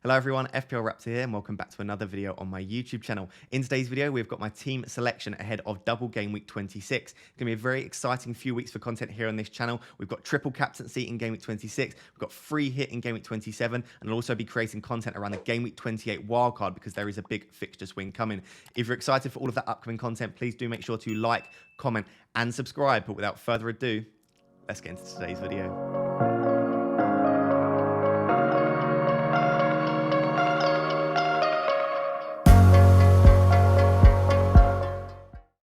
Hello everyone, FPL Raptor here and welcome back to another video on my YouTube channel. In today's video, we've got my team selection ahead of double game week 26. It's going to be a very exciting few weeks for content here on this channel. We've got triple captaincy in game week 26, we've got free hit in game week 27, and I'll also be creating content around the game week 28 wildcard because there is a big fixture swing coming. If you're excited for all of that upcoming content, please do make sure to like, comment, and subscribe. But without further ado, let's get into today's video.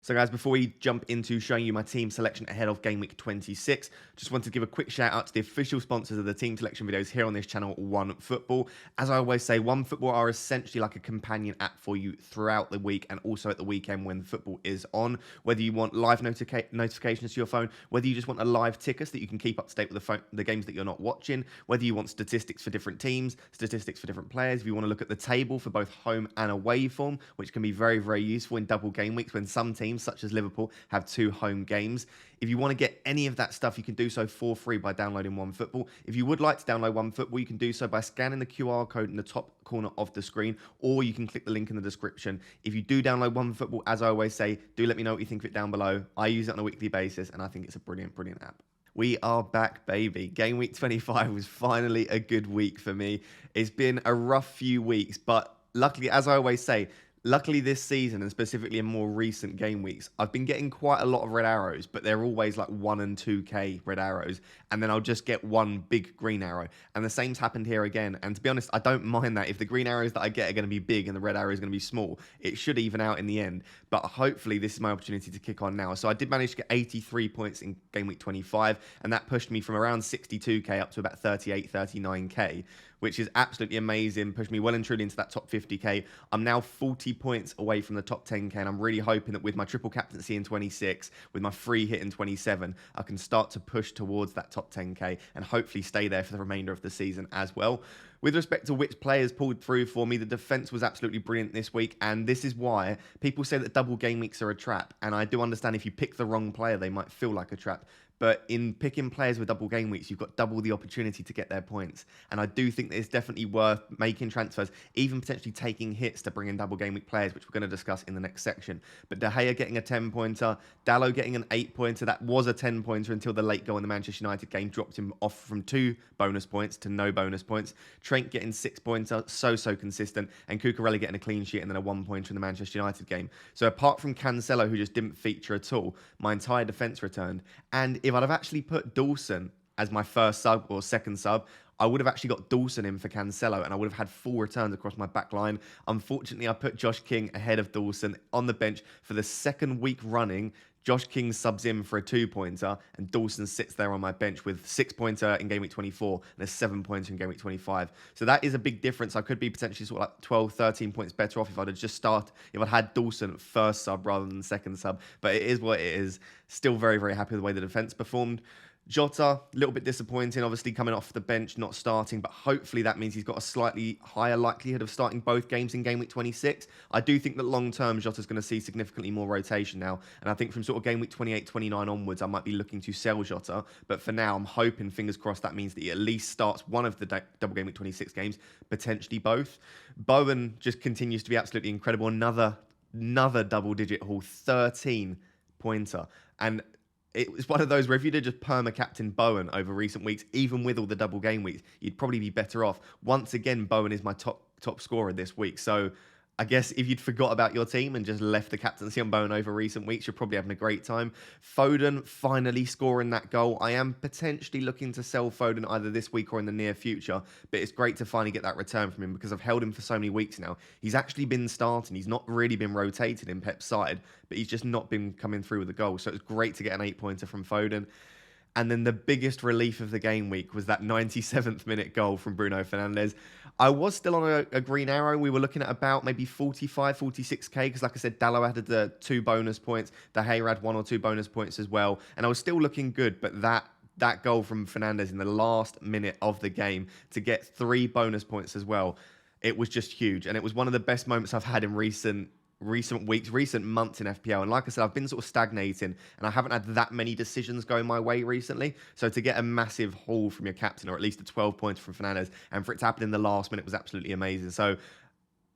So guys, before we jump into showing you my team selection ahead of game week 26, just want to give a quick shout out to the official sponsors of the team selection videos here on this channel, OneFootball. As I always say, OneFootball are essentially like a companion app for you throughout the week and also at the weekend when football is on. Whether you want live notifications to your phone, whether you just want a live ticker so that you can keep up to date with the games that you're not watching, whether you want statistics for different teams, statistics for different players, if you want to look at the table for both home and away form, which can be very, very useful in double game weeks when some teams such as Liverpool have 2 home games. If you want to get any of that stuff, you can do so for free by downloading OneFootball. If you would like to download OneFootball, you can do so by scanning the QR code in the top corner of the screen, or you can click the link in the description. If you do download OneFootball, as I always say, do let me know what you think of it down below. I use it on a weekly basis, and I think it's a brilliant, brilliant app. We are back, baby. Game week 25 was finally a good week for me. It's been a rough few weeks, but luckily, as I always say, luckily this season, and specifically in more recent game weeks, I've been getting quite a lot of red arrows, but they're always like 1 and 2k red arrows, and then I'll just get one big green arrow. And the same's happened here again. And to be honest, I don't mind that. If the green arrows that I get are going to be big and the red arrow is going to be small, it should even out in the end. But hopefully this is my opportunity to kick on now. So I did manage to get 83 points in game week 25, and that pushed me from around 62k up to about 38, 39k. Which is absolutely amazing, pushed me well and truly into that top 50k. I'm now 40 points away from the top 10k, and I'm really hoping that with my triple captaincy in 26, with my free hit in 27, I can start to push towards that top 10k and hopefully stay there for the remainder of the season as well. With respect to which players pulled through for me, the defense was absolutely brilliant this week, and this is why people say that double game weeks are a trap, and I do understand if you pick the wrong player, they might feel like a trap. But in picking players with double game weeks, you've got double the opportunity to get their points. And I do think that it's definitely worth making transfers, even potentially taking hits to bring in double game week players, which we're going to discuss in the next section. But De Gea getting a 10-pointer, Dalot getting an 8-pointer. That was a 10-pointer until the late goal in the Manchester United game dropped him off from 2 bonus points to no bonus points. Trent getting 6-pointer, so consistent. And Cucurella getting a clean sheet and then a 1-pointer in the Manchester United game. So apart from Cancelo, who just didn't feature at all, my entire defence returned. And if I'd have actually put Dawson as my first sub or second sub, I would have actually got Dawson in for Cancelo, and I would have had 4 returns across my back line. Unfortunately, I put Josh King ahead of Dawson on the bench for the second week running. Josh King subs in for a 2-pointer, and Dawson sits there on my bench with 6-pointer in game week 24 and a 7-pointer in game week 25. So that is a big difference. I could be potentially sort of like 12, 13 points better off if I'd had Dawson first sub rather than second sub. But it is what it is. Still very, very happy with the way the defense performed. Jota, a little bit disappointing, obviously coming off the bench, not starting, but hopefully that means he's got a slightly higher likelihood of starting both games in game week 26. I do think that long-term, Jota's going to see significantly more rotation now, and I think from sort of game week 28, 29 onwards, I might be looking to sell Jota, but for now, I'm hoping, fingers crossed, that means that he at least starts one of the double game week 26 games, potentially both. Bowen just continues to be absolutely incredible. Another double-digit haul, 13-pointer, and it was one of those where if you'd have just perma-captain Bowen over recent weeks, even with all the double game weeks, you'd probably be better off. Once again, Bowen is my top scorer this week. So I guess if you'd forgot about your team and just left the captaincy on Bowen over recent weeks, you're probably having a great time. Foden finally scoring that goal. I am potentially looking to sell Foden either this week or in the near future, but it's great to finally get that return from him because I've held him for so many weeks now. He's actually been starting. He's not really been rotated in Pep's side, but he's just not been coming through with the goal. So it's great to get an 8-pointer from Foden. And then the biggest relief of the game week was that 97th minute goal from Bruno Fernandes. I was still on a green arrow. We were looking at about maybe 45, 46k, because like I said, Dalot added the 2 bonus points. De Gea had 1 or 2 bonus points as well. And I was still looking good, but that goal from Fernandes in the last minute of the game to get 3 bonus points as well, it was just huge. And it was one of the best moments I've had in recent recent weeks, recent months in FPL. And like I said, I've been sort of stagnating and I haven't had that many decisions going my way recently. So to get a massive haul from your captain, or at least a 12 points from Fernandes, and for it to happen in the last minute was absolutely amazing. So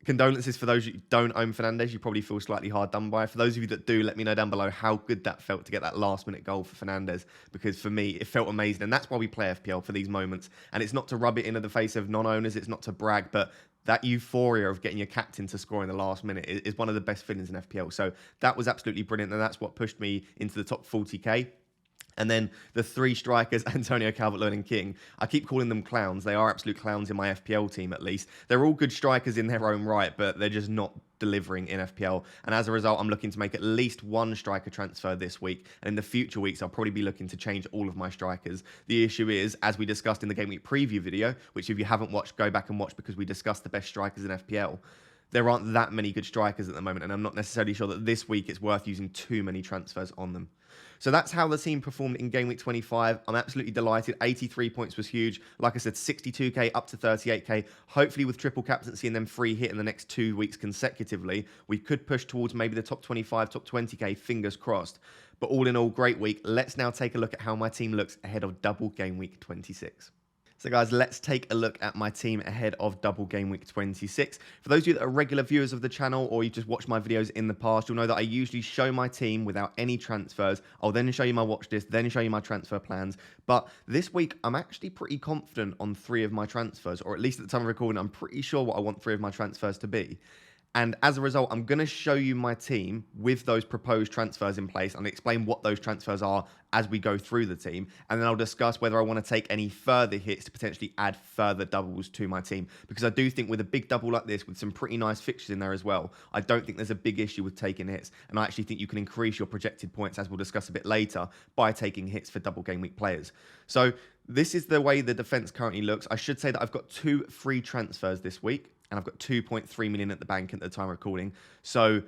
condolences for those who don't own Fernandes. You probably feel slightly hard done by. For those of you that do, let me know down below how good that felt to get that last minute goal for Fernandes, because for me, it felt amazing. And that's why we play FPL, for these moments. And it's not to rub it into the face of non-owners. It's not to brag, but that euphoria of getting your captain to score in the last minute is one of the best feelings in FPL. So that was absolutely brilliant. And that's what pushed me into the top 40k. And then the three strikers, Antonio, Calvert-Lewin and King, I keep calling them clowns. They are absolute clowns in my FPL team, at least. They're all good strikers in their own right, but they're just not delivering in FPL. And as a result, I'm looking to make at least one striker transfer this week. And in the future weeks, I'll probably be looking to change all of my strikers. The issue is, as we discussed in the Game Week preview video, which if you haven't watched, go back and watch, because we discussed the best strikers in FPL. There aren't that many good strikers at the moment, and I'm not necessarily sure that this week it's worth using too many transfers on them. So that's how the team performed in Game Week 25. I'm absolutely delighted. 83 points was huge. Like I said, 62k up to 38k. Hopefully with triple captaincy and then free hit in the next 2 weeks consecutively, we could push towards maybe the top 25, top 20k, fingers crossed. But all in all, great week. Let's now take a look at how my team looks ahead of double Game Week 26. So guys, let's take a look at my team ahead of double Game Week 26. For those of you that are regular viewers of the channel, or you just watched my videos in the past, you'll know that I usually show my team without any transfers. I'll then show you my watch list, then show you my transfer plans. But this week, I'm actually pretty confident on 3 of my transfers, or at least at the time of recording, I'm pretty sure what I want 3 of my transfers to be. And as a result, I'm going to show you my team with those proposed transfers in place and explain what those transfers are as we go through the team. And then I'll discuss whether I want to take any further hits to potentially add further doubles to my team. Because I do think with a big double like this, with some pretty nice fixtures in there as well, I don't think there's a big issue with taking hits. And I actually think you can increase your projected points, as we'll discuss a bit later, by taking hits for double game week players. So this is the way the defense currently looks. I should say that I've got 2 free transfers this week, and I've got 2.3 million at the bank at the time of recording. So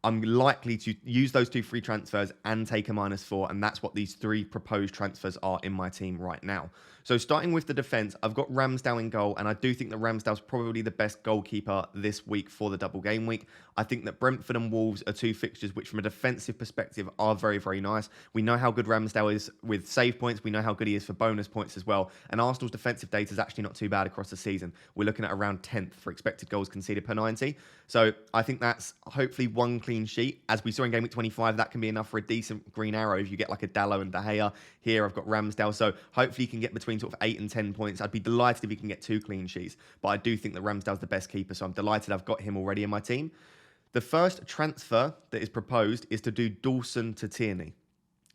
I'm likely to use those 2 free transfers and take a -4, and that's what these 3 proposed transfers are in my team right now. So starting with the defense, I've got Ramsdale in goal, and I do think that Ramsdale's probably the best goalkeeper this week for the double game week. I think that Brentford and Wolves are 2 fixtures which, from a defensive perspective, are very, very nice. We know how good Ramsdale is with save points. We know how good he is for bonus points as well. And Arsenal's defensive data is actually not too bad across the season. We're looking at around 10th for expected goals conceded per 90. So I think that's hopefully 1 clean sheet. As we saw in Game Week 25, that can be enough for a decent green arrow if you get like a Dallo and De Gea. Here I've got Ramsdale. So hopefully he can get between sort of 8 and 10 points. I'd be delighted if he can get 2 clean sheets. But I do think that Ramsdale's the best keeper. So I'm delighted I've got him already in my team. The first transfer that is proposed is to do Dawson to Tierney.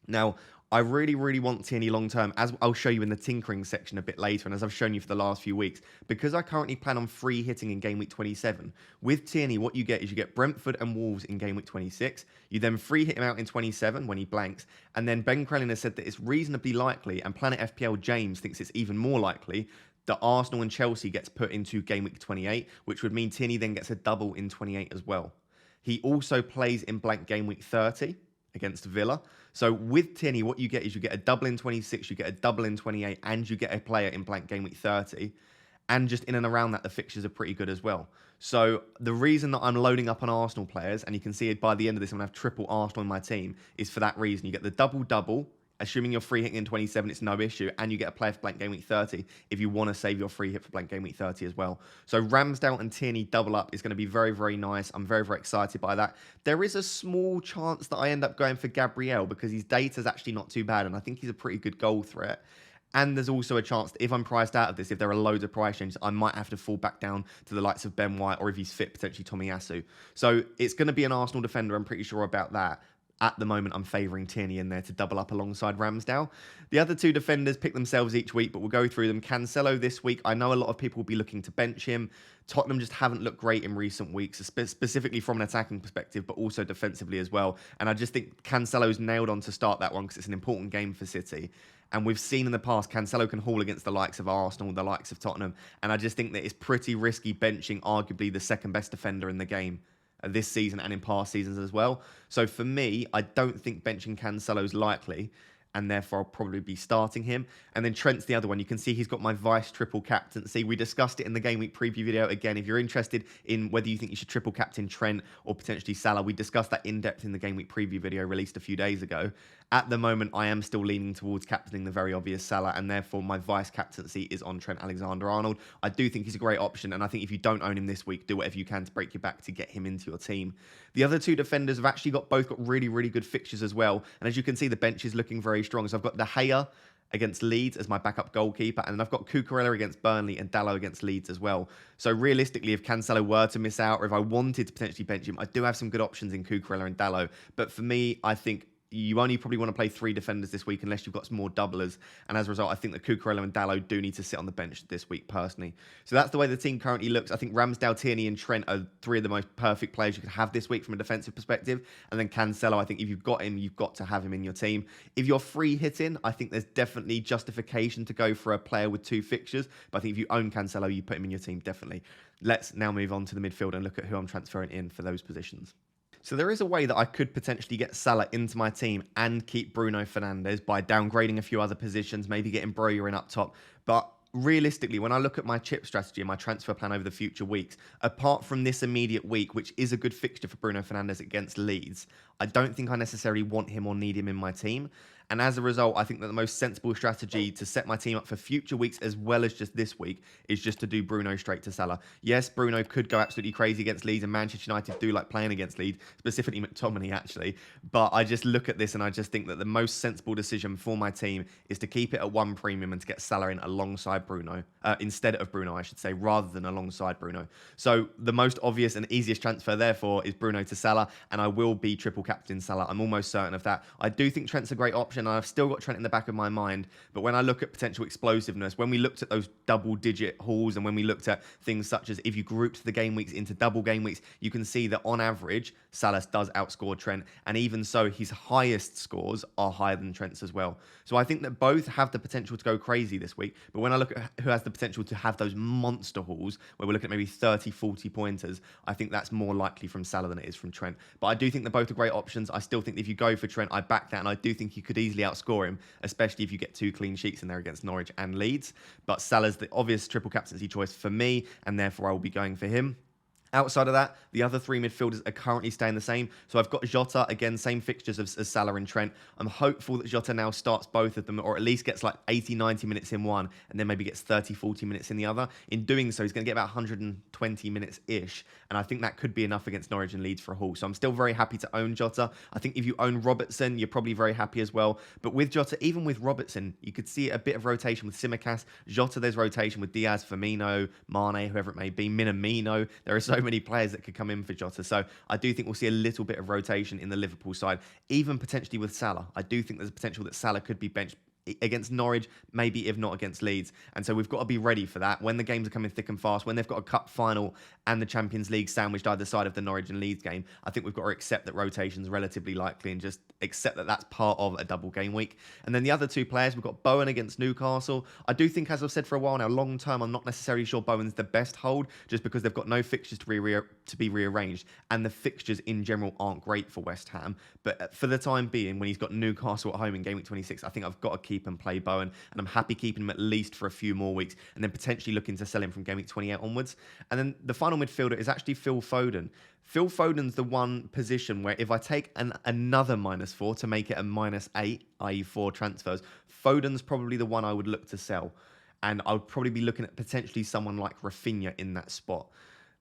Now, I really, really want Tierney long term, as I'll show you in the tinkering section a bit later, and as I've shown you for the last few weeks. Because I currently plan on free hitting in Game Week 27, with Tierney, what you get is you get Brentford and Wolves in Game Week 26. You then free hit him out in 27 when he blanks. And then Ben Crellin has said that it's reasonably likely, and Planet FPL James thinks it's even more likely, that Arsenal and Chelsea gets put into Game Week 28, which would mean Tierney then gets a double in 28 as well. He also plays in blank Game Week 30 against Villa. So with Tierney, what you get is you get a double in 26, you get a double in 28, and you get a player in blank Game Week 30. And just in and around that, the fixtures are pretty good as well. So the reason that I'm loading up on Arsenal players, and you can see it by the end of this, I'm going to have triple Arsenal in my team, is for that reason. You get the double-double. Assuming you're free hitting in 27, it's no issue. And you get a player for blank Game Week 30 if you want to save your free hit for blank Game Week 30 as well. So Ramsdale and Tierney double up is going to be very, very nice. I'm very, very excited by that. There is a small chance that I end up going for Gabriel because his data is actually not too bad. And I think he's a pretty good goal threat. And there's also a chance that if I'm priced out of this, if there are loads of price changes, I might have to fall back down to the likes of Ben White, or if he's fit, potentially Tomiyasu. So it's going to be an Arsenal defender. I'm pretty sure about that. At the moment, I'm favouring Tierney in there to double up alongside Ramsdale. The other 2 defenders pick themselves each week, but we'll go through them. Cancelo this week, I know a lot of people will be looking to bench him. Tottenham just haven't looked great in recent weeks, specifically from an attacking perspective, but also defensively as well. And I just think Cancelo's nailed on to start that one because it's an important game for City. And we've seen in the past, Cancelo can haul against the likes of Arsenal, the likes of Tottenham. And I just think that it's pretty risky benching arguably the second best defender in the game this season and in past seasons as well. So for me, I don't think benching Cancelo's likely. and therefore I'll probably be starting him. And then Trent's the other one. You can see he's got my vice triple captaincy. We discussed it in the game week preview video. Again, if you're interested in whether you think you should triple captain Trent or potentially Salah, we discussed that in depth in the game week preview video released a few days ago. At the moment, I am still leaning towards captaining the very obvious Salah, and therefore my vice captaincy is on Trent Alexander-Arnold. I do think he's a great option, and I think if you don't own him this week, do whatever you can to break your back to get him into your team. The other two defenders have actually both got really, really good fixtures as well. And as you can see, the bench is looking very strong. So I've got De Gea against Leeds as my backup goalkeeper, and then I've got Cucurella against Burnley and Dalot against Leeds as well. So realistically, if Cancelo were to miss out, or if I wanted to potentially bench him, I do have some good options in Cucurella and Dalot. But for me, I think you only probably want to play 3 defenders this week unless you've got some more doublers. And as a result, I think that Cucurella and Dalot do need to sit on the bench this week, personally. So that's the way the team currently looks. I think Ramsdale, Tierney and Trent are 3 of the most perfect players you could have this week from a defensive perspective. And then Cancelo, I think if you've got him, you've got to have him in your team. If you're free hitting, I think there's definitely justification to go for a player with 2 fixtures. But I think if you own Cancelo, you put him in your team, definitely. Let's now move on to the midfield and look at who I'm transferring in for those positions. So there is a way that I could potentially get Salah into my team and keep Bruno Fernandes by downgrading a few other positions, maybe getting Broja in up top. But realistically, when I look at my chip strategy and my transfer plan over the future weeks, apart from this immediate week, which is a good fixture for Bruno Fernandes against Leeds, I don't think I necessarily want him or need him in my team. And as a result, I think that the most sensible strategy to set my team up for future weeks as well as just this week is just to do Bruno straight to Salah. Yes, Bruno could go absolutely crazy against Leeds, and Manchester United do like playing against Leeds, specifically McTominay actually. But I just look at this and I just think that the most sensible decision for my team is to keep it at 1 premium and to get Salah in alongside Bruno, instead of Bruno, I should say, rather than alongside Bruno. So the most obvious and easiest transfer, therefore, is Bruno to Salah, and I will be triple captain Salah. I'm almost certain of that. I do think Trent's a great option. I've still got Trent in the back of my mind, but when I look at potential explosiveness, when we looked at those double-digit hauls, and when we looked at things such as if you grouped the game weeks into double game weeks, you can see that on average, Salah does outscore Trent, and even so, his highest scores are higher than Trent's as well. So I think that both have the potential to go crazy this week, but when I look at who has the potential to have those monster hauls, where we're looking at maybe 30, 40 pointers, I think that's more likely from Salah than it is from Trent. But I do think that both are great options. I still think that if you go for Trent, I back that, and I do think you could easily outscore him, especially if you get 2 clean sheets in there against Norwich and Leeds. But Salah's the obvious triple captaincy choice for me, and therefore I will be going for him. Outside of that, the other 3 midfielders are currently staying the same. So I've got Jota, again, same fixtures as Salah and Trent. I'm hopeful that Jota now starts both of them, or at least gets like 80, 90 minutes in one, and then maybe gets 30, 40 minutes in the other. In doing so, he's going to get about 120 minutes-ish, and I think that could be enough against Norwich and Leeds for a haul. So I'm still very happy to own Jota. I think if you own Robertson, you're probably very happy as well. But with Jota, even with Robertson, you could see a bit of rotation with Tsimikas. Jota, there's rotation with Diaz, Firmino, Mane, whoever it may be, Minamino. There are so many players that could come in for Jota. So I do think we'll see a little bit of rotation in the Liverpool side, even potentially with Salah. I do think there's a potential that Salah could be benched against Norwich, maybe if not against Leeds. And so we've got to be ready for that. When the games are coming thick and fast, when they've got a cup final and the Champions League sandwiched either side of the Norwich and Leeds game, I think we've got to accept that rotation's relatively likely and just accept that that's part of a double game week. And then the other 2 players, we've got Bowen against Newcastle. I do think, as I've said for a while now, long term, I'm not necessarily sure Bowen's the best hold, just because they've got no fixtures to be rearranged, and the fixtures in general aren't great for West Ham. But for the time being, when he's got Newcastle at home in Game Week 26, I think I've got to keep and play Bowen, and I'm happy keeping him at least for a few more weeks, and then potentially looking to sell him from Game Week 28 onwards. And then the final midfielder is actually Phil Foden. Phil Foden's the one position where if I take another -4 to make it a -8, i.e. 4 transfers, Foden's probably the one I would look to sell. And I would probably be looking at potentially someone like Rafinha in that spot.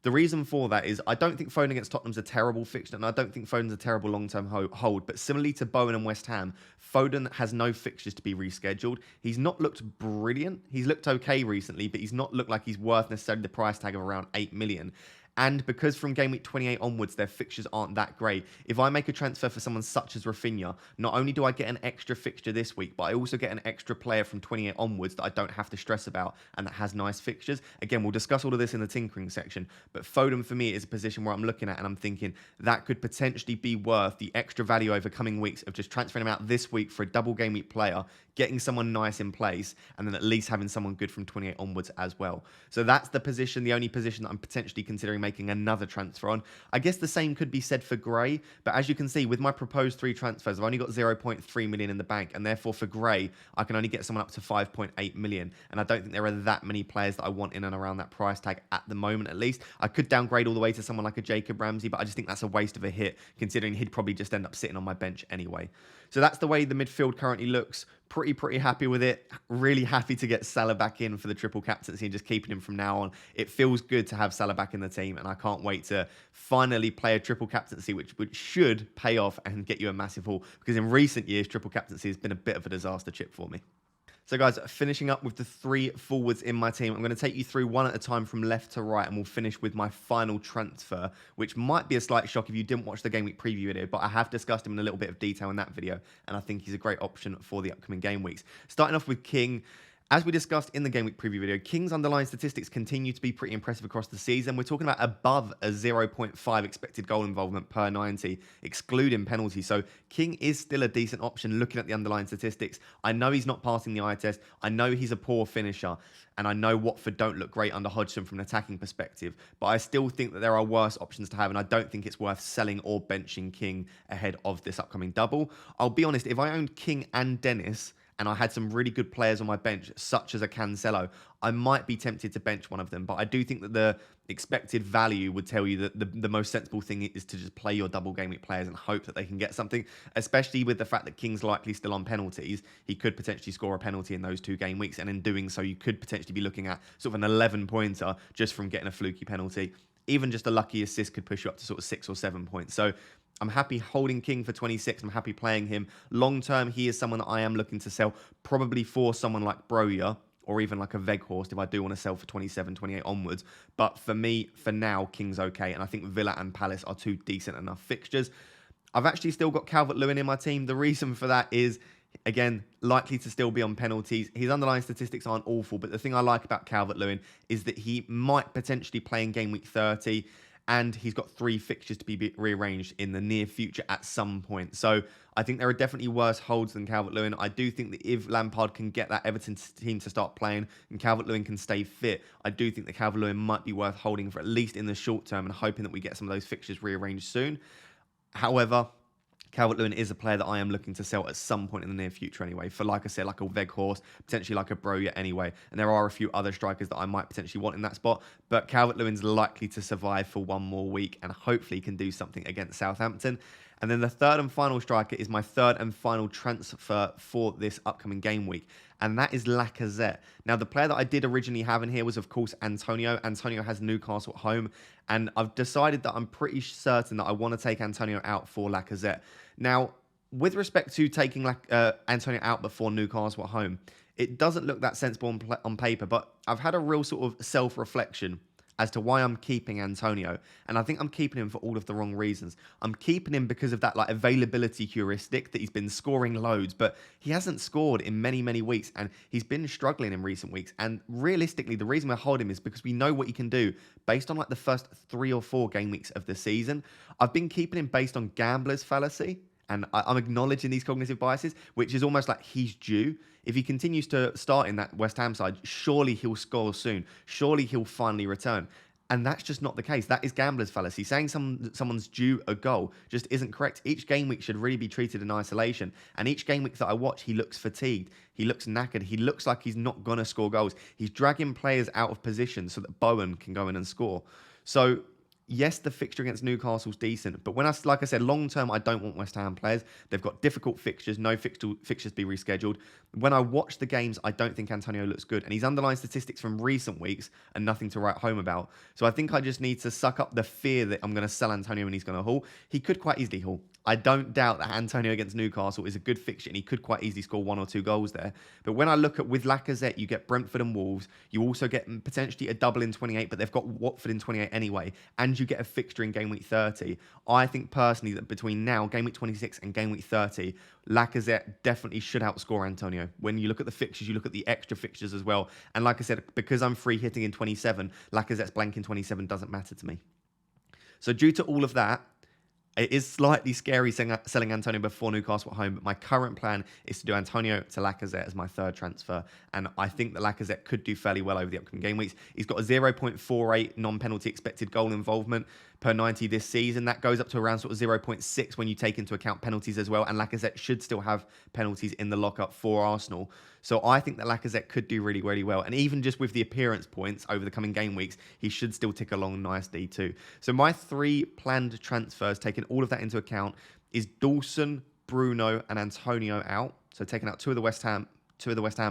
The reason for that is I don't think Foden against Tottenham's a terrible fixture, and I don't think Foden's a terrible long-term hold. But similarly to Bowen and West Ham, Foden has no fixtures to be rescheduled. He's not looked brilliant. He's looked okay recently, but he's not looked like he's worth necessarily the price tag of around 8 million. And because from Game Week 28 onwards, their fixtures aren't that great, if I make a transfer for someone such as Rafinha, not only do I get an extra fixture this week, but I also get an extra player from 28 onwards that I don't have to stress about and that has nice fixtures. Again, we'll discuss all of this in the tinkering section, but Foden for me is a position where I'm looking at and I'm thinking that could potentially be worth the extra value over coming weeks of just transferring him out this week for a double game week player, getting someone nice in place, and then at least having someone good from 28 onwards as well. So that's the position, the only position that I'm potentially considering making another transfer on. I guess the same could be said for Gray, but as you can see, with my proposed 3 transfers, I've only got 0.3 million in the bank, and therefore for Gray, I can only get someone up to 5.8 million, and I don't think there are that many players that I want in and around that price tag at the moment, at least. I could downgrade all the way to someone like a Jacob Ramsey, but I just think that's a waste of a hit, considering he'd probably just end up sitting on my bench anyway. So that's the way the midfield currently looks. Pretty happy with it. Really happy to get Salah back in for the triple captaincy and just keeping him from now on. It feels good to have Salah back in the team, and I can't wait to finally play a triple captaincy, which should pay off and get you a massive haul, because in recent years, triple captaincy has been a bit of a disaster chip for me. So guys, finishing up with the 3 forwards in my team, I'm going to take you through one at a time from left to right, and we'll finish with my final transfer, which might be a slight shock if you didn't watch the Game Week preview video, but I have discussed him in a little bit of detail in that video, and I think he's a great option for the upcoming game weeks. Starting off with King. As we discussed in the Game Week preview video, King's underlying statistics continue to be pretty impressive across the season. We're talking about above a 0.5 expected goal involvement per 90, excluding penalties. So King is still a decent option looking at the underlying statistics. I know he's not passing the eye test. I know he's a poor finisher. And I know Watford don't look great under Hodgson from an attacking perspective. But I still think that there are worse options to have. And I don't think it's worth selling or benching King ahead of this upcoming double. I'll be honest, if I owned King and Dennis, and I had some really good players on my bench, such as a Cancelo, I might be tempted to bench one of them. But I do think that the expected value would tell you that the most sensible thing is to just play your double game week players and hope that they can get something, especially with the fact that King's likely still on penalties. He could potentially score a penalty in those 2 game weeks. And in doing so, you could potentially be looking at sort of an 11-pointer just from getting a fluky penalty. Even just a lucky assist could push you up to sort of 6 or 7 points. So I'm happy holding King for 26. I'm happy playing him. Long term, he is someone that I am looking to sell, probably for someone like Broja or even like a Weghorst if I do want to sell for 27, 28 onwards. But for me, for now, King's okay. And I think Villa and Palace are 2 decent enough fixtures. I've actually still got Calvert-Lewin in my team. The reason for that is, again, likely to still be on penalties. His underlying statistics aren't awful, but the thing I like about Calvert-Lewin is that he might potentially play in game week 30, and he's got 3 fixtures to be rearranged in the near future at some point. So I think there are definitely worse holds than Calvert-Lewin. I do think that if Lampard can get that Everton team to start playing and Calvert-Lewin can stay fit, I do think that Calvert-Lewin might be worth holding for at least in the short term and hoping that we get some of those fixtures rearranged soon. However, Calvert-Lewin is a player that I am looking to sell at some point in the near future anyway. For, like I said, like a Weghorst, potentially like a Broja anyway. And there are a few other strikers that I might potentially want in that spot. But Calvert-Lewin's likely to survive for 1 more week and hopefully can do something against Southampton. And then the third and final striker is my third and final transfer for this upcoming game week. And that is Lacazette. Now, the player that I did originally have in here was, of course, Antonio. Antonio has Newcastle at home. And I've decided that I'm pretty certain that I want to take Antonio out for Lacazette. Now, with respect to taking Antonio out before Newcastle at home, it doesn't look that sensible on paper. But I've had a real sort of self-reflection as to why I'm keeping Antonio. And I think I'm keeping him for all of the wrong reasons. I'm keeping him because of that like availability heuristic that he's been scoring loads, but he hasn't scored in many, many weeks, and he's been struggling in recent weeks. And realistically, the reason we're holding him is because we know what he can do based on like the first 3 or 4 game weeks of the season. I've been keeping him based on gambler's fallacy, and I'm acknowledging these cognitive biases, which is almost like he's due. If he continues to start in that West Ham side, surely he'll score soon. Surely he'll finally return. And that's just not the case. That is gambler's fallacy. Saying someone's due a goal just isn't correct. Each game week should really be treated in isolation. And each game week that I watch, he looks fatigued. He looks knackered. He looks like he's not going to score goals. He's dragging players out of position so that Bowen can go in and score. So yes, the fixture against Newcastle's decent, but like I said, long term, I don't want West Ham players. They've got difficult fixtures, no fixtures be rescheduled. When I watch the games, I don't think Antonio looks good, and his underlying statistics from recent weeks are nothing to write home about. So I think I just need to suck up the fear that I'm going to sell Antonio and he's going to haul. He could quite easily haul. I don't doubt that Antonio against Newcastle is a good fixture and he could quite easily score 1 or 2 goals there. But when I look at with Lacazette, you get Brentford and Wolves. You also get potentially a double in 28, but they've got Watford in 28 anyway. And you get a fixture in game week 30. I think personally that between now, game week 26 and game week 30, Lacazette definitely should outscore Antonio. When you look at the fixtures, you look at the extra fixtures as well. And like I said, because I'm free hitting in 27, Lacazette's blank in 27 doesn't matter to me. So due to all of that, It is slightly scary selling Antonio before Newcastle at home, but my current plan is to do Antonio to Lacazette as my third transfer. And I think that Lacazette could do fairly well over the upcoming game weeks. He's got a 0.48 non-penalty expected goal involvement per 90 this season. That goes up to around sort of 0.6 when you take into account penalties as well. And Lacazette should still have penalties in the lockup for Arsenal. So I think that Lacazette could do really, really well. And even just with the appearance points over the coming game weeks, he should still tick along nicely too. So my 3 planned transfers, taking all of that into account, is Dawson, Bruno and Antonio out. So taking out two of the West Ham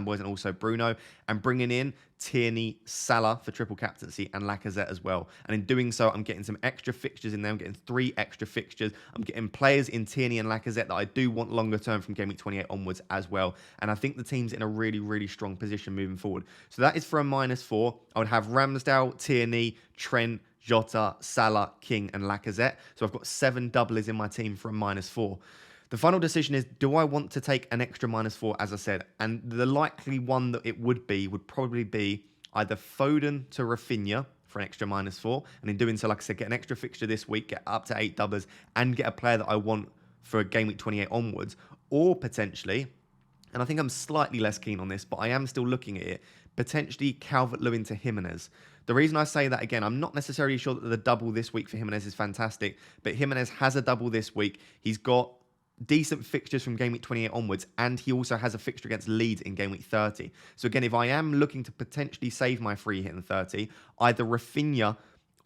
boys and also Bruno, and bringing in Tierney, Salah for triple captaincy and Lacazette as well. And in doing so, I'm getting some extra fixtures in there. I'm getting 3 extra fixtures. I'm getting players in Tierney and Lacazette that I do want longer term from Gameweek 28 onwards as well. And I think the team's in a really, really strong position moving forward. So that is for a -4. I would have Ramsdale, Tierney, Trent, Jota, Salah, King and Lacazette. So I've got 7 doublers in my team for a -4. The final decision is, do I want to take an extra -4, as I said? And the likely one that it would probably be either Foden to Rafinha for an extra -4. And in doing so, like I said, get an extra fixture this week, get up to 8 doublers, and get a player that I want for Game Week 28 onwards. Or potentially, and I think I'm slightly less keen on this, but I am still looking at it, potentially Calvert-Lewin to Jimenez. The reason I say that, again, I'm not necessarily sure that the double this week for Jimenez is fantastic, but Jimenez has a double this week. He's got decent fixtures from Game Week 28 onwards, and he also has a fixture against Leeds in Game Week 30. So again, if I am looking to potentially save my free hit in 30, either Rafinha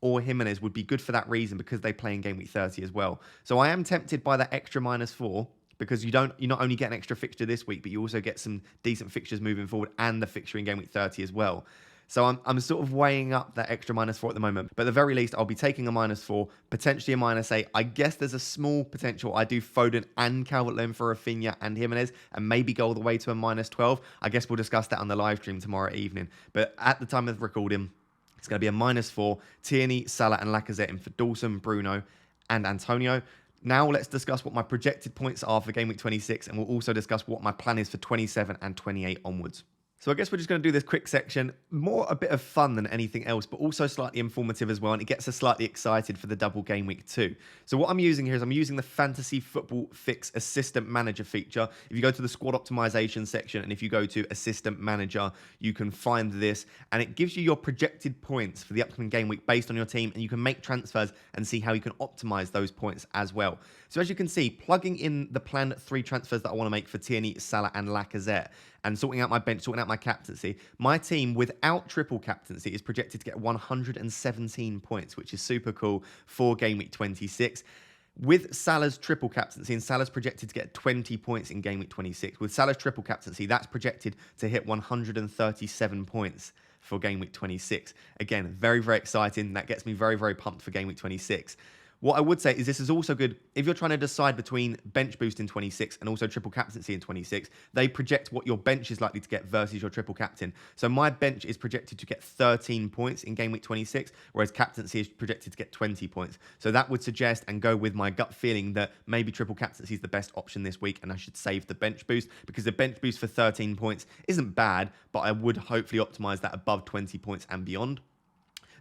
or Jimenez would be good for that reason, because they play in Game Week 30 as well. So I am tempted by that extra -4, because you not only get an extra fixture this week, but you also get some decent fixtures moving forward and the fixture in Game Week 30 as well. So I'm sort of weighing up that extra -4 at the moment. But at the very least, I'll be taking a -4, potentially a -8. I guess there's a small potential I do Foden and Calvert-Lewin for Rafinha and Jimenez, and maybe go all the way to a -12. I guess we'll discuss that on the live stream tomorrow evening. But at the time of recording, it's going to be a -4. Tierney, Salah and Lacazette in for Dawson, Bruno and Antonio. Now let's discuss what my projected points are for Game Week 26, and we'll also discuss what my plan is for 27 and 28 onwards. So I guess we're just going to do this quick section, more a bit of fun than anything else, but also slightly informative as well, and it gets us slightly excited for the double game week too. So what I'm using here is I'm using the Fantasy Football Fix Assistant Manager feature. If you go to the squad optimization section, and if you go to Assistant Manager, you can find this, and it gives you your projected points for the upcoming game week based on your team, and you can make transfers and see how you can optimize those points as well. So as you can see, plugging in the planned 3 transfers that I want to make for Tierney, Salah and Lacazette, and sorting out my bench, sorting out my captaincy, my team without triple captaincy is projected to get 117 points, which is super cool for Game Week 26. With Salah's triple captaincy, and Salah's projected to get 20 points in Game Week 26. With Salah's triple captaincy, that's projected to hit 137 points for Game Week 26. Again, very, very exciting. That gets me very, very pumped for Game Week 26. What I would say is this is also good if you're trying to decide between bench boost in 26 and also triple captaincy in 26. They project what your bench is likely to get versus your triple captain. So my bench is projected to get 13 points in Game Week 26, whereas captaincy is projected to get 20 points. So that would suggest and go with my gut feeling that maybe triple captaincy is the best option this week, and I should save the bench boost, because the bench boost for 13 points isn't bad, but I would hopefully optimize that above 20 points and beyond.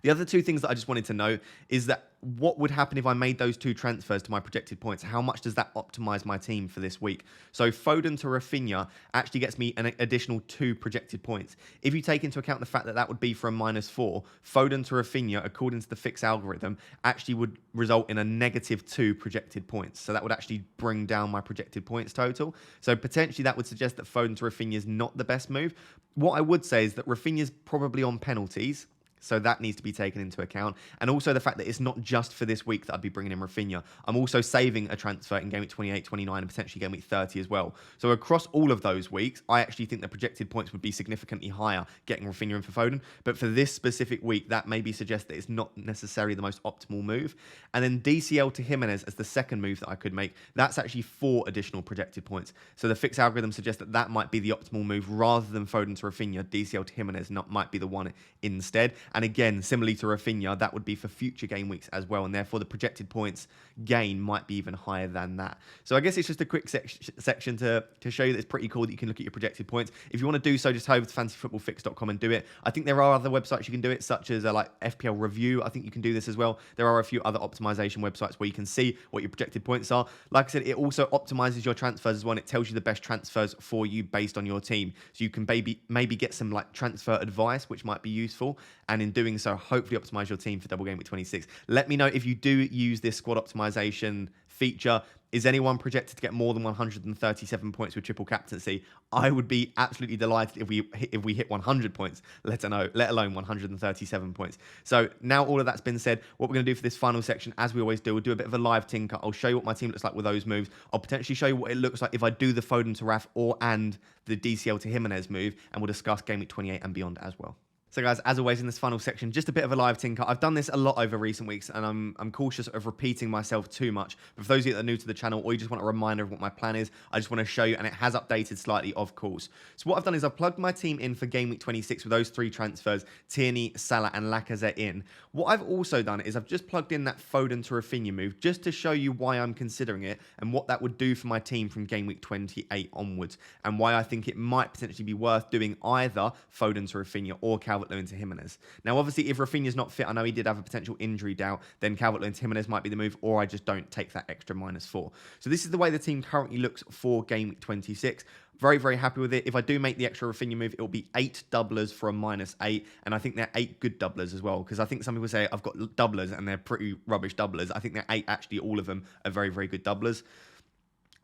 The other 2 things that I just wanted to know is that what would happen if I made those 2 transfers to my projected points? How much does that optimize my team for this week? So Foden to Rafinha actually gets me an additional 2 projected points. If you take into account the fact that that would be for a -4, Foden to Rafinha, according to the fix algorithm, actually would result in a -2 projected points. So that would actually bring down my projected points total. So potentially that would suggest that Foden to Rafinha is not the best move. What I would say is that Rafinha's probably on penalties, so that needs to be taken into account. And also the fact that it's not just for this week that I'd be bringing in Rafinha. I'm also saving a transfer in Game Week 28, 29, and potentially Game Week 30 as well. So across all of those weeks, I actually think the projected points would be significantly higher getting Rafinha in for Foden. But for this specific week, that maybe suggests that it's not necessarily the most optimal move. And then DCL to Jimenez as the second move that I could make. That's actually 4 additional projected points. So the fix algorithm suggests that that might be the optimal move rather than Foden to Rafinha. DCL to Jimenez might be the one instead. And again, similarly to Rafinha, that would be for future game weeks as well. And therefore, the projected points gain might be even higher than that. So I guess it's just a quick section to show you that it's pretty cool that you can look at your projected points. If you want to do so, just head over to fantasyfootballfix.com and do it. I think there are other websites you can do it, such as like FPL Review. I think you can do this as well. There are a few other optimization websites where you can see what your projected points are. Like I said, it also optimizes your transfers as well, and it tells you the best transfers for you based on your team. So you can maybe get some like transfer advice, which might be useful. And in doing so, hopefully optimize your team for Double Game Week 26. Let me know if you do use this squad optimization feature. Is anyone projected to get more than 137 points with triple captaincy? I would be absolutely delighted if we hit 100 points, let alone 137 points. So now all of that's been said, what we're going to do for this final section, as we always do, we'll do a bit of a live tinker. I'll show you what my team looks like with those moves. I'll potentially show you what it looks like if I do the Foden to Raf and the DCL to Jimenez move, and we'll discuss Game Week 28 and beyond as well. So guys, as always in this final section, just a bit of a live tinker. I've done this a lot over recent weeks, and I'm cautious of repeating myself too much. But for those of you that are new to the channel, or you just want a reminder of what my plan is, I just want to show you, and it has updated slightly, of course. So what I've done is I've plugged my team in for Game Week 26 with those 3 transfers, Tierney, Salah, and Lacazette in. What I've also done is I've just plugged in that Foden to Rafinha move, just to show you why I'm considering it, and what that would do for my team from Game Week 28 onwards, and why I think it might potentially be worth doing either Foden to Rafinha or Calvert-Lewin to Jimenez. Now, obviously, if Rafinha's not fit, I know he did have a potential injury doubt, then Calvert-Lewin to Jimenez might be the move, or I just don't take that extra -4. So this is the way the team currently looks for Game Week 26. Very, very happy with it. If I do make the extra Rafinha move, it'll be 8 doublers for a -8, and I think they're 8 good doublers as well, because I think some people say I've got doublers and they're pretty rubbish doublers. I think they're 8, actually, all of them are very, very good doublers.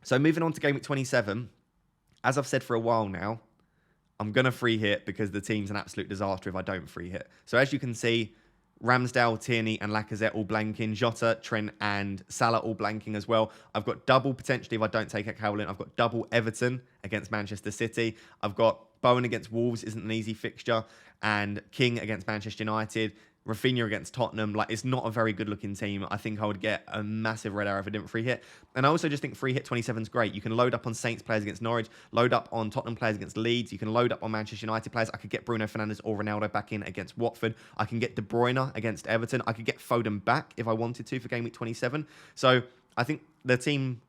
So moving on to Game Week 27, as I've said for a while now, I'm going to free hit because the team's an absolute disaster if I don't free hit. So as you can see, Ramsdale, Tierney, and Lacazette all blanking. Jota, Trent, and Salah all blanking as well. I've got double potentially if I don't take out Calvert-Lewin. I've got double Everton against Manchester City. I've got Bowen against Wolves, isn't an easy fixture. And King against Manchester United. Rafinha against Tottenham. Like, it's not a very good looking team. I think I would get a massive red arrow if I didn't free hit. And I also just think free hit 27 is great. You can load up on Saints players against Norwich, load up on Tottenham players against Leeds. You can load up on Manchester United players. I could get Bruno Fernandes or Ronaldo back in against Watford. I can get De Bruyne against Everton. I could get Foden back if I wanted to for Game Week 27. So I think the team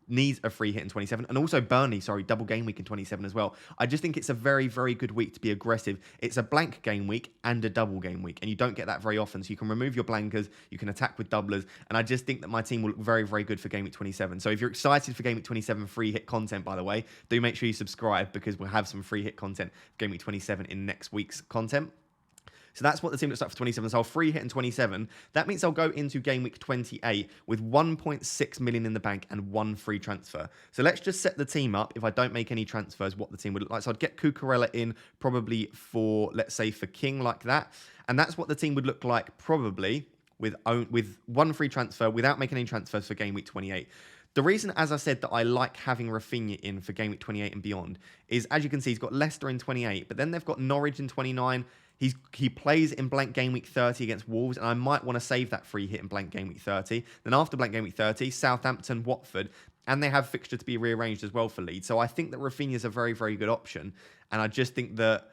needs a free hit in 27, and also Burnley, double game week in 27 as well. I just think it's a very, very good week to be aggressive. It's a blank game week and a double game week, and you don't get that very often, so you can remove your blankers, you can attack with doublers, and I just think that my team will look very, very good for Game Week 27. So if you're excited for Game Week 27 free hit content, by the way, do make sure you subscribe, because we'll have some free hit content for Game Week 27 in next week's content. So that's what the team looks like for 27. So I'll free hit in 27. That means I'll go into Game Week 28 with 1.6 million in the bank and 1 free transfer. So let's just set the team up, if I don't make any transfers, what the team would look like. So I'd get Cucurella in probably for, let's say, for King, like that. And that's what the team would look like probably with 1 free transfer without making any transfers for Game Week 28. The reason, as I said, that I like having Rafinha in for Game Week 28 and beyond is, as you can see, he's got Leicester in 28, but then they've got Norwich in 29. He plays in blank Game Week 30 against Wolves, and I might want to save that free hit in blank Game Week 30. Then after blank Game Week 30, Southampton, Watford, and they have fixture to be rearranged as well for Leeds. So I think that Rafinha is a very, very good option, and I just think that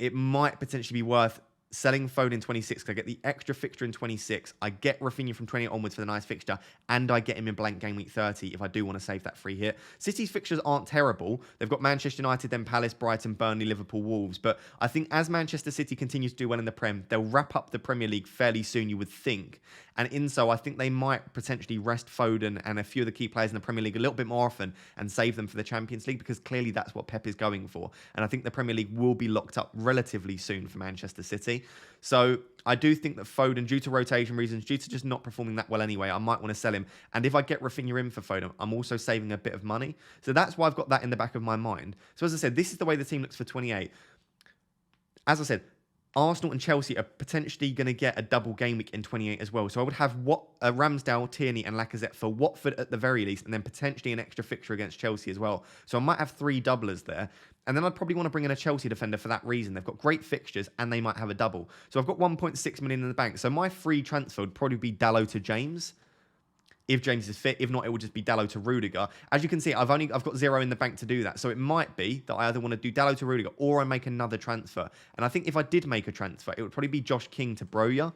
it might potentially be worth selling Foden in 26, because I get the extra fixture in 26. I get Rafinha from 28 onwards for the nice fixture, and I get him in blank Game Week 30 if I do want to save that free hit. City's fixtures aren't terrible. They've got Manchester United, then Palace, Brighton, Burnley, Liverpool, Wolves. But I think as Manchester City continues to do well in the Prem, they'll wrap up the Premier League fairly soon, you would think. And in so, I think they might potentially rest Foden and a few of the key players in the Premier League a little bit more often and save them for the Champions League, because clearly that's what Pep is going for. And I think the Premier League will be locked up relatively soon for Manchester City. So I do think that Foden, due to rotation reasons, due to just not performing that well anyway, I might want to sell him. And if I get Rafinha in for Foden, I'm also saving a bit of money. So that's why I've got that in the back of my mind. So as I said, this is the way the team looks for 28. As I said, Arsenal and Chelsea are potentially going to get a double game week in 28 as well. So I would have Ramsdale, Tierney, and Lacazette for Watford at the very least, and then potentially an extra fixture against Chelsea as well. So I might have 3 doublers there. And then I'd probably want to bring in a Chelsea defender for that reason. They've got great fixtures, and they might have a double. So I've got 1.6 million in the bank. So my free transfer would probably be Dalot to James. if James is fit. If not, it will just be Dalot to Rudiger. As you can see, I've got 0 in the bank to do that. So it might be that I either want to do Dalot to Rudiger or I make another transfer. And I think if I did make a transfer, it would probably be Josh King to Broja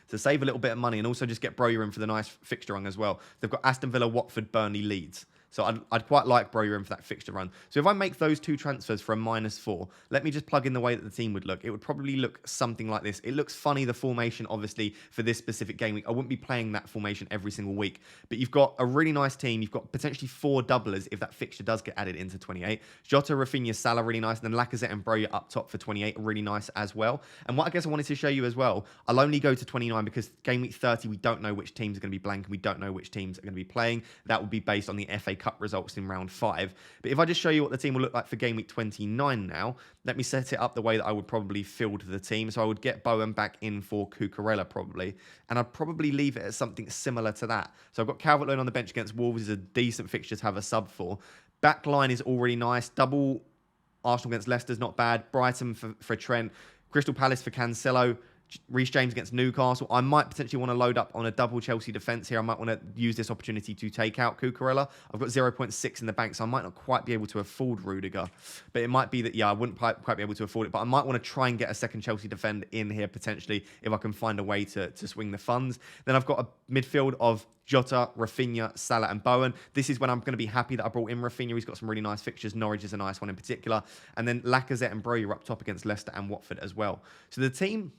to save a little bit of money and also just get Broja in for the nice fixture run as well. They've got Aston Villa, Watford, Burnley, Leeds. So I'd quite like Broja in for that fixture run. So if I make those 2 transfers for a -4, let me just plug in the way that the team would look. It would probably look something like this. It looks funny, the formation, obviously, for this specific game week. I wouldn't be playing that formation every single week. But you've got a really nice team. You've got potentially 4 doublers if that fixture does get added into 28. Jota, Rafinha, Salah, really nice. And then Lacazette and Broja up top for 28, really nice as well. And what I guess I wanted to show you as well, I'll only go to 29 because game week 30, we don't know which teams are going to be blank and we don't know which teams are going to be playing. That will be based on the FA Cup results in round 5. But if I just show you what the team will look like for game week 29 now, let me set it up the way that I would probably field the team. So I would get Bowen back in for Cucurella probably, and I'd probably leave it as something similar to that. So I've got Calvert-Lewin on the bench against Wolves, is a decent fixture to have a sub for. Back line is already nice. Double Arsenal against Leicester's not bad. Brighton for Trent. Crystal Palace for Cancelo. Reece James against Newcastle. I might potentially want to load up on a double Chelsea defence here. I might want to use this opportunity to take out Cucurella. I've got 0.6 in the bank, so I might not quite be able to afford Rudiger. But it might be that, yeah, I wouldn't quite be able to afford it. But I might want to try and get a second Chelsea defender in here potentially if I can find a way to swing the funds. Then I've got a midfield of Jota, Rafinha, Salah and Bowen. This is when I'm going to be happy that I brought in Rafinha. He's got some really nice fixtures. Norwich is a nice one in particular. And then Lacazette and Broja up top against Leicester and Watford as well. So the team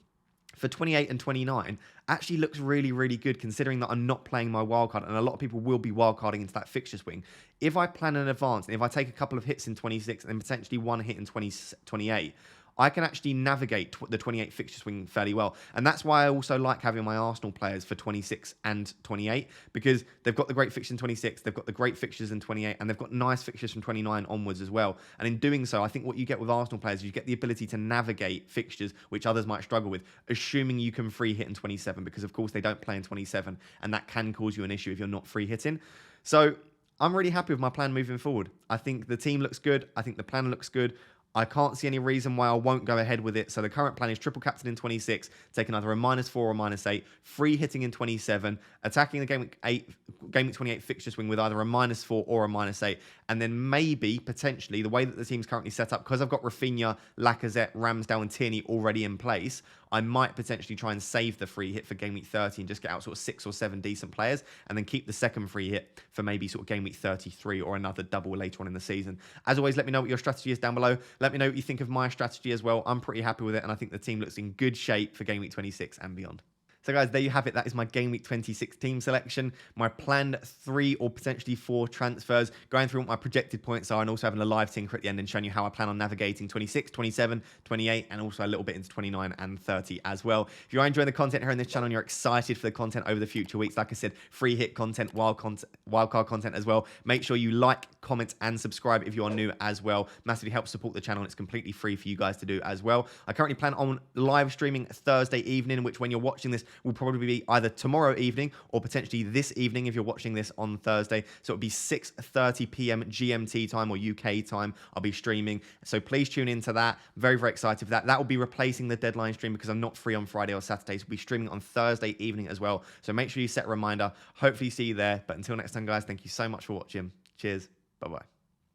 for 28 and 29 actually looks really, really good considering that I'm not playing my wildcard, and a lot of people will be wildcarding into that fixture swing. If I plan in advance, and if I take a couple of hits in 26 and then potentially one hit in 28, I can actually navigate the 28 fixture swing fairly well. And that's why I also like having my Arsenal players for 26 and 28, because they've got the great fixtures in 26, they've got the great fixtures in 28, and they've got nice fixtures from 29 onwards as well. And in doing so, I think what you get with Arsenal players is you get the ability to navigate fixtures which others might struggle with, assuming you can free hit in 27, because of course they don't play in 27, and that can cause you an issue if you're not free hitting. So I'm really happy with my plan moving forward. I think the team looks good. I think the plan looks good. I can't see any reason why I won't go ahead with it. So the current plan is triple captain in 26, taking either a -4 or -8, free hitting in 27, attacking the game week 28 fixture swing with either a -4 or a -8, and then maybe, potentially, the way that the team's currently set up, because I've got Rafinha, Lacazette, Ramsdale and Tierney already in place, I might potentially try and save the free hit for game week 30 and just get out sort of 6 or 7 decent players, and then keep the second free hit for maybe sort of game week 33 or another double later on in the season. As always, let me know what your strategy is down below. Let me know what you think of my strategy as well. I'm pretty happy with it, and I think the team looks in good shape for game week 26 and beyond. So guys, there you have it. That is my Game Week 26 team selection, my planned 3 or potentially 4 transfers, going through what my projected points are, and also having a live tinker at the end and showing you how I plan on navigating 26, 27, 28, and also a little bit into 29 and 30 as well. If you are enjoying the content here on this channel and you're excited for the content over the future weeks, like I said, free hit content, wildcard content as well, make sure you like, comment, and subscribe if you are new as well. Massively helps support the channel, and it's completely free for you guys to do as well. I currently plan on live streaming Thursday evening, which when you're watching this will probably be either tomorrow evening or potentially this evening if you're watching this on Thursday. So it'll be 6:30 p.m. GMT time or UK time. I'll be streaming. So please tune into that. Very, very excited for that. That will be replacing the deadline stream because I'm not free on Friday or Saturday. So we'll be streaming on Thursday evening as well. So make sure you set a reminder. Hopefully see you there. But until next time, guys, thank you so much for watching. Cheers. Bye-bye.